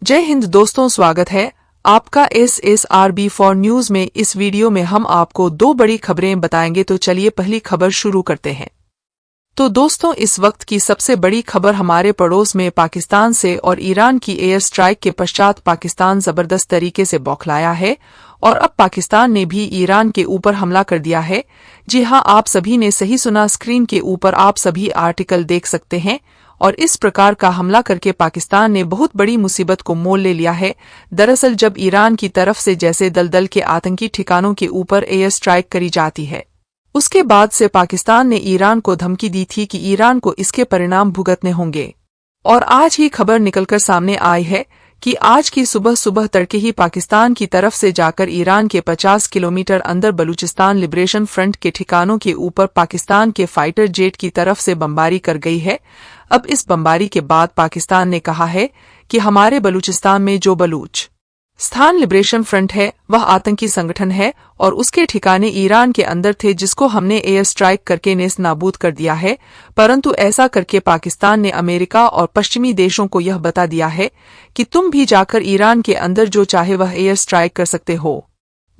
जय हिंद दोस्तों, स्वागत है आपका SSRB फॉर न्यूज में। इस वीडियो में हम आपको दो बड़ी खबरें बताएंगे। तो चलिए पहली खबर शुरू करते हैं। तो दोस्तों, इस वक्त की सबसे बड़ी खबर हमारे पड़ोस में पाकिस्तान से और ईरान की एयर स्ट्राइक के पश्चात पाकिस्तान जबरदस्त तरीके से बौखलाया है और अब पाकिस्तान ने भी ईरान के ऊपर हमला कर दिया है। जी हां, आप सभी ने सही सुना। स्क्रीन के ऊपर आप सभी आर्टिकल देख सकते हैं और इस प्रकार का हमला करके पाकिस्तान ने बहुत बड़ी मुसीबत को मोल ले लिया है। दरअसल जब ईरान की तरफ से जैसे दलदल के आतंकी ठिकानों के ऊपर एयर स्ट्राइक करी जाती है, उसके बाद से पाकिस्तान ने ईरान को धमकी दी थी कि ईरान को इसके परिणाम भुगतने होंगे। और आज ही खबर निकलकर सामने आई है कि आज की सुबह सुबह तड़के ही पाकिस्तान की तरफ से जाकर ईरान के 50 किलोमीटर अंदर बलूचिस्तान लिबरेशन फ्रंट के ठिकानों के ऊपर पाकिस्तान के फाइटर जेट की तरफ से बमबारी कर गई है। अब इस बमबारी के बाद पाकिस्तान ने कहा है कि हमारे बलूचिस्तान में जो बलूच स्थान लिबरेशन फ्रंट है वह आतंकी संगठन है और उसके ठिकाने ईरान के अंदर थे, जिसको हमने एयर स्ट्राइक करके नेस्त नाबूद कर दिया है। परंतु ऐसा करके पाकिस्तान ने अमेरिका और पश्चिमी देशों को यह बता दिया है कि तुम भी जाकर ईरान के अंदर जो चाहे वह एयर स्ट्राइक कर सकते हो,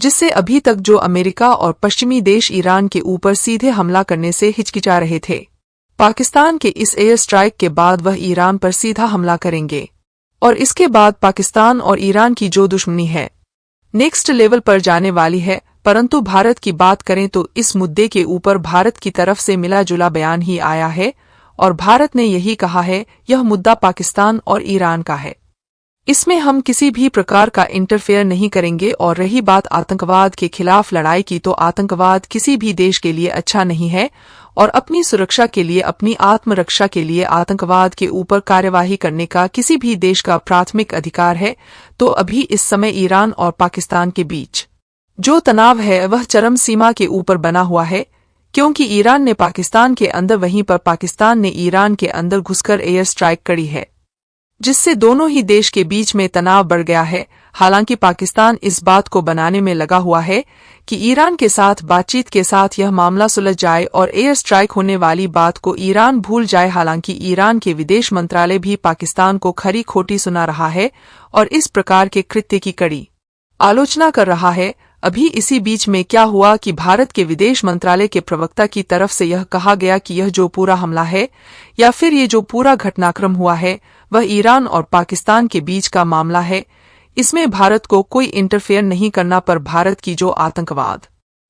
जिससे अभी तक जो अमेरिका और पश्चिमी देश ईरान के ऊपर सीधे हमला करने से हिचकिचा रहे थे, पाकिस्तान के इस एयर स्ट्राइक के बाद वह ईरान पर सीधा हमला करेंगे और इसके बाद पाकिस्तान और ईरान की जो दुश्मनी है नेक्स्ट लेवल पर जाने वाली है। परंतु भारत की बात करें तो इस मुद्दे के ऊपर भारत की तरफ से मिला जुला बयान ही आया है और भारत ने यही कहा है यह मुद्दा पाकिस्तान और ईरान का है, इसमें हम किसी भी प्रकार का इंटरफेयर नहीं करेंगे। और रही बात आतंकवाद के खिलाफ लड़ाई की, तो आतंकवाद किसी भी देश के लिए अच्छा नहीं है और अपनी सुरक्षा के लिए, अपनी आत्मरक्षा के लिए आतंकवाद के ऊपर कार्यवाही करने का किसी भी देश का प्राथमिक अधिकार है। तो अभी इस समय ईरान और पाकिस्तान के बीच जो तनाव है वह चरम सीमा के ऊपर बना हुआ है, क्योंकि ईरान ने पाकिस्तान के अंदर, वहीं पर पाकिस्तान ने ईरान के अंदर घुसकर एयर स्ट्राइक करी है, जिससे दोनों ही देश के बीच में तनाव बढ़ गया है। हालांकि पाकिस्तान इस बात को बनाने में लगा हुआ है कि ईरान के साथ बातचीत के साथ यह मामला सुलझ जाए और एयर स्ट्राइक होने वाली बात को ईरान भूल जाए। हालांकि ईरान के विदेश मंत्रालय भी पाकिस्तान को खरी खोटी सुना रहा है और इस प्रकार के कृत्य की कड़ी आलोचना कर रहा है। अभी इसी बीच में क्या हुआ कि भारत के विदेश मंत्रालय के प्रवक्ता की तरफ से यह कहा गया कि यह जो पूरा हमला है या फिर ये जो पूरा घटनाक्रम हुआ है वह ईरान और पाकिस्तान के बीच का मामला है, इसमें भारत को कोई इंटरफेयर नहीं करना। पर भारत की जो आतंकवाद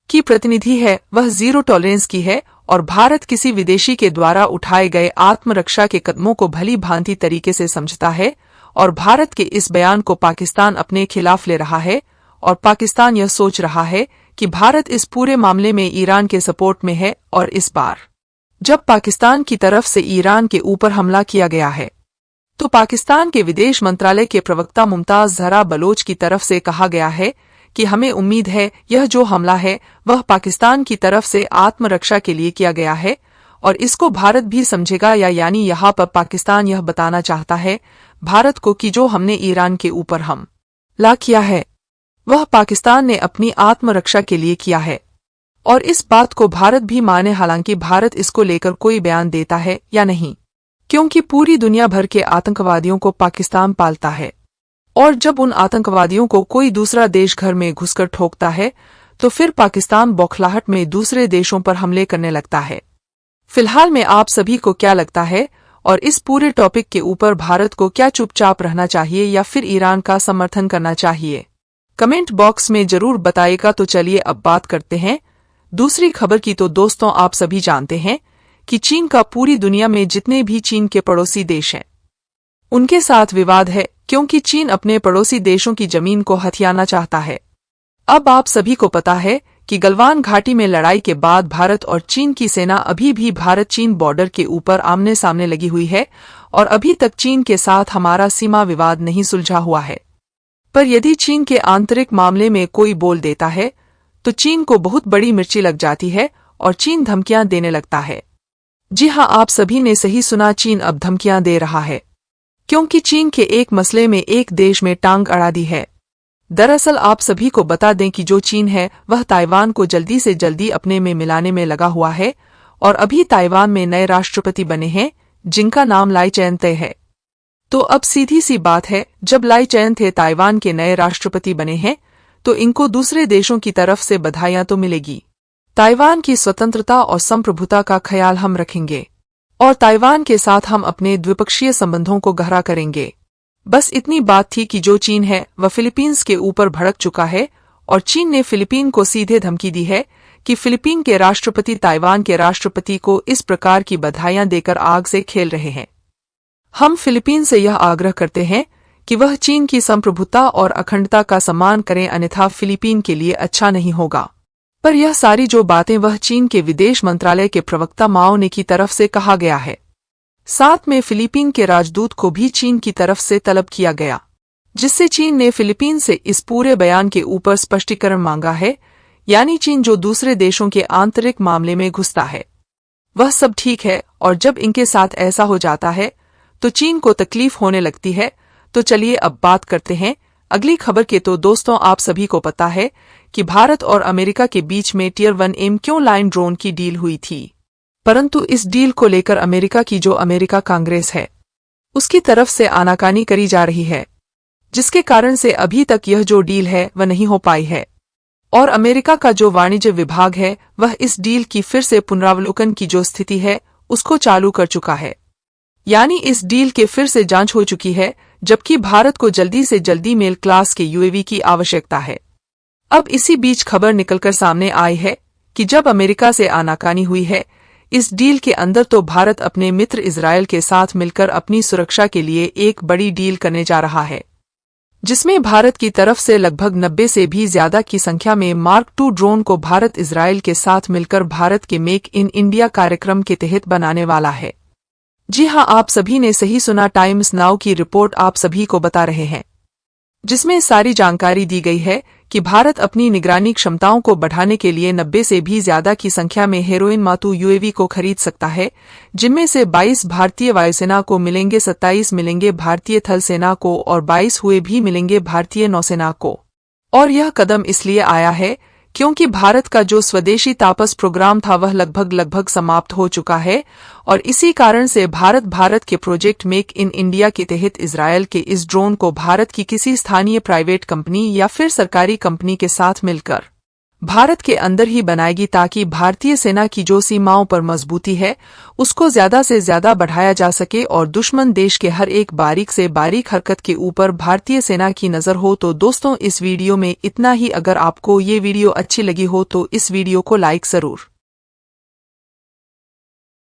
की प्रतिनिधि है वह जीरो टॉलरेंस की है और भारत किसी विदेशी के द्वारा उठाए गए आत्मरक्षा के कदमों को भली भांति तरीके से समझता है और भारत के इस बयान को पाकिस्तान अपने खिलाफ ले रहा है और पाकिस्तान यह सोच रहा है कि भारत इस पूरे मामले में ईरान के सपोर्ट में है। और इस बार जब पाकिस्तान की तरफ से ईरान के ऊपर हमला किया गया है तो पाकिस्तान के विदेश मंत्रालय के प्रवक्ता मुमताज जहरा बलोच की तरफ से कहा गया है कि हमें उम्मीद है यह जो हमला है वह पाकिस्तान की तरफ से आत्मरक्षा के लिए किया गया है और इसको भारत भी समझेगा। यानी यहाँ पर पाकिस्तान यह बताना चाहता है भारत को कि जो हमने ईरान के ऊपर हमला किया है वह पाकिस्तान ने अपनी आत्मरक्षा के लिए किया है और इस बात को भारत भी माने। हालांकि भारत इसको लेकर कोई बयान देता है या नहीं, क्योंकि पूरी दुनिया भर के आतंकवादियों को पाकिस्तान पालता है और जब उन आतंकवादियों को कोई दूसरा देश घर में घुसकर ठोकता है तो फिर पाकिस्तान बौखलाहट में दूसरे देशों पर हमले करने लगता है। फिलहाल में आप सभी को क्या लगता है और इस पूरे टॉपिक के ऊपर भारत को क्या चुपचाप रहना चाहिए या फिर ईरान का समर्थन करना चाहिए, कमेंट बॉक्स में जरूर बताइएगा। तो चलिए अब बात करते हैं दूसरी खबर की। तो दोस्तों, आप सभी जानते हैं कि चीन का पूरी दुनिया में जितने भी चीन के पड़ोसी देश हैं उनके साथ विवाद है, क्योंकि चीन अपने पड़ोसी देशों की जमीन को हथियाना चाहता है। अब आप सभी को पता है कि गलवान घाटी में लड़ाई के बाद भारत और चीन की सेना अभी भी भारत चीन बॉर्डर के ऊपर आमने सामने लगी हुई है और अभी तक चीन के साथ हमारा सीमा विवाद नहीं सुलझा हुआ है। पर यदि चीन के आंतरिक मामले में कोई बोल देता है तो चीन को बहुत बड़ी मिर्ची लग जाती है और चीन धमकियां देने लगता है। जी हां, आप सभी ने सही सुना, चीन अब धमकियां दे रहा है, क्योंकि चीन के एक मसले में एक देश में टांग अड़ा दी है। दरअसल आप सभी को बता दें कि जो चीन है वह ताइवान को जल्दी से जल्दी अपने में मिलाने में लगा हुआ है और अभी ताइवान में नए राष्ट्रपति बने हैं जिनका नाम लाई चेन-ते है। तो अब सीधी सी बात है, जब लाई चैन-थे ताइवान के नए राष्ट्रपति बने हैं तो इनको दूसरे देशों की तरफ से बधाइयां तो मिलेगी। ताइवान की स्वतंत्रता और संप्रभुता का ख्याल हम रखेंगे और ताइवान के साथ हम अपने द्विपक्षीय संबंधों को गहरा करेंगे। बस इतनी बात थी कि जो चीन है वह फिलीपींस के ऊपर भड़क चुका है और चीन ने फिलीपीन को सीधे धमकी दी है कि फिलीपीन के राष्ट्रपति ताइवान के राष्ट्रपति को इस प्रकार की बधाइयां देकर आग से खेल रहे हैं। हम फिलीपीन से यह आग्रह करते हैं कि वह चीन की संप्रभुता और अखंडता का सम्मान करें, अन्यथा फिलीपीन के लिए अच्छा नहीं होगा। पर यह सारी जो बातें वह चीन के विदेश मंत्रालय के प्रवक्ता माओ ने की तरफ से कहा गया है। साथ में फिलीपीन के राजदूत को भी चीन की तरफ से तलब किया गया, जिससे चीन ने फिलीपीन से इस पूरे बयान के ऊपर स्पष्टीकरण मांगा है। यानी चीन जो दूसरे देशों के आंतरिक मामले में घुसता है वह सब ठीक है, और जब इनके साथ ऐसा हो जाता है तो चीन को तकलीफ होने लगती है। तो चलिए अब बात करते हैं अगली खबर के। तो दोस्तों, आप सभी को पता है कि भारत और अमेरिका के बीच में टियर 1 क्यों लाइन ड्रोन की डील हुई थी, परंतु इस डील को लेकर अमेरिका की जो अमेरिका कांग्रेस है उसकी तरफ से आनाकानी करी जा रही है, जिसके कारण से अभी तक यह जो डील है वह नहीं हो पाई है। और अमेरिका का जो वाणिज्य विभाग है वह इस डील की फिर से पुनरावलोकन की जो स्थिति है उसको चालू कर चुका है। यानी इस डील के फिर से जांच हो चुकी है, जबकि भारत को जल्दी से जल्दी मेल क्लास के यूएवी की आवश्यकता है। अब इसी बीच खबर निकलकर सामने आई है कि जब अमेरिका से आनाकानी हुई है इस डील के अंदर, तो भारत अपने मित्र इजरायल के साथ मिलकर अपनी सुरक्षा के लिए एक बड़ी डील करने जा रहा है, जिसमें भारत की तरफ से लगभग 90 से भी ज्यादा की संख्या में मार्क 2 ड्रोन को भारत इजरायल के साथ मिलकर भारत के मेक इन इंडिया कार्यक्रम के तहत बनाने वाला है। जी हां, आप सभी ने सही सुना, टाइम्स नाउ की रिपोर्ट आप सभी को बता रहे हैं, जिसमें सारी जानकारी दी गई है कि भारत अपनी निगरानी क्षमताओं को बढ़ाने के लिए 90 से भी ज्यादा की संख्या में हेरोइन मातू यूएवी को खरीद सकता है, जिनमें से 22 भारतीय वायुसेना को मिलेंगे, 27 मिलेंगे भारतीय थल सेना को और 22 हुए भी मिलेंगे भारतीय नौसेना को। और यह कदम इसलिए आया है क्योंकि भारत का जो स्वदेशी तापस प्रोग्राम था वह लगभग समाप्त हो चुका है, और इसी कारण से भारत के प्रोजेक्ट मेक इन इंडिया के तहत इजरायल के इस ड्रोन को भारत की किसी स्थानीय प्राइवेट कंपनी या फिर सरकारी कंपनी के साथ मिलकर भारत के अंदर ही बनाएगी, ताकि भारतीय सेना की जो सीमाओं पर मजबूती है उसको ज्यादा से ज्यादा बढ़ाया जा सके और दुश्मन देश के हर एक बारीक से बारीक हरकत के ऊपर भारतीय सेना की नजर हो। तो दोस्तों, इस वीडियो में इतना ही। अगर आपको ये वीडियो अच्छी लगी हो तो इस वीडियो को लाइक जरूर